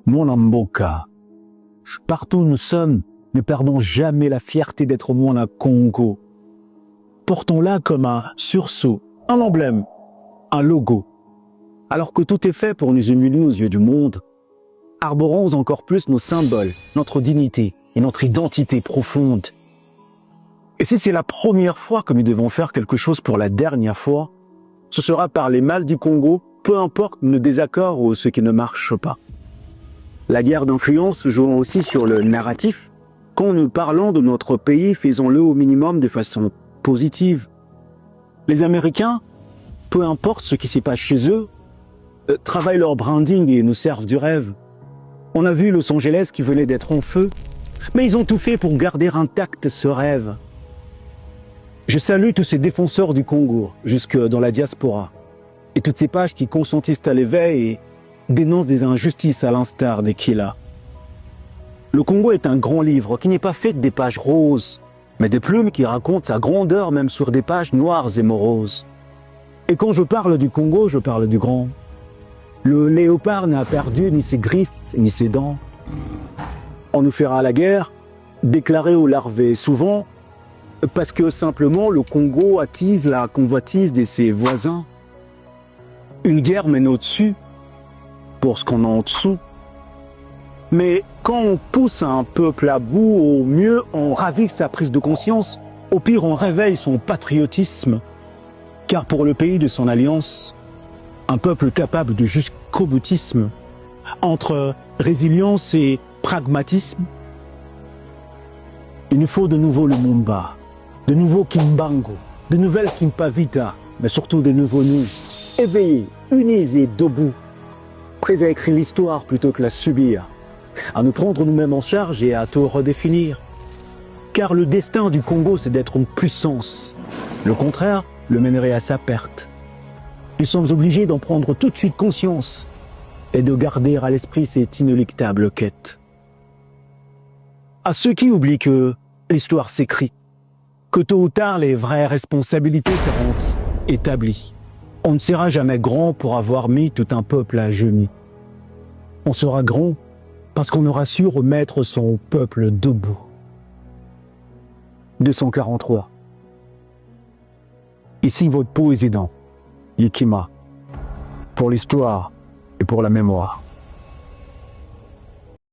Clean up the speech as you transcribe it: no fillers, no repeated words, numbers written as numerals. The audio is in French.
Mwanamboka. Partout où nous sommes, ne perdons jamais la fierté d'être Mwana Congo. Portons-la comme un sursaut, un emblème, un logo. Alors que tout est fait pour nous humilier aux yeux du monde, arborons encore plus nos symboles, notre dignité et notre identité profonde. Et si c'est la première fois que nous devons faire quelque chose pour la dernière fois, ce sera parler mal du Congo, peu importe nos désaccords ou ce qui ne marche pas. La guerre d'influence joue aussi sur le narratif. Quand nous parlons de notre pays, faisons-le au minimum de façon positive. Les Américains, peu importe ce qui s'y passe chez eux, travaillent leur branding et nous servent du rêve. On a vu Los Angeles qui venait d'être en feu, mais ils ont tout fait pour garder intact ce rêve. Je salue tous ces défenseurs du Congo, jusque dans la diaspora, et toutes ces pages qui consentissent à l'éveil et dénoncent des injustices à l'instar des Killa. Le Congo est un grand livre qui n'est pas fait des pages roses, mais des plumes qui racontent sa grandeur même sur des pages noires et moroses. Et quand je parle du Congo, je parle du grand. Le léopard n'a perdu ni ses griffes ni ses dents. On nous fera la guerre, déclarée aux larvés souvent, parce que simplement le Congo attise la convoitise de ses voisins. Une guerre mène au-dessus, pour ce qu'on a en dessous. Mais quand on pousse un peuple à bout, au mieux on ravive sa prise de conscience, au pire on réveille son patriotisme. Car pour le pays de son alliance, un peuple capable de jusqu'au boutisme, entre résilience et pragmatisme, il nous faut de nouveau le Lumumba, de nouveaux Kimbangu, de nouvelles Kimpavita, mais surtout de nouveaux nous, éveillés, unis et debout, prêts à écrire l'histoire plutôt que la subir, à nous prendre nous-mêmes en charge et à tout redéfinir. Car le destin du Congo, c'est d'être une puissance. Le contraire le mènerait à sa perte. Nous sommes obligés d'en prendre tout de suite conscience et de garder à l'esprit cette inéluctable quête. À ceux qui oublient que l'histoire s'écrit, que tôt ou tard les vraies responsabilités seront établies. On ne sera jamais grand pour avoir mis tout un peuple à genoux. On sera grand parce qu'on aura su remettre son peuple debout. 243. Ici votre président, Yekima, pour l'histoire et pour la mémoire.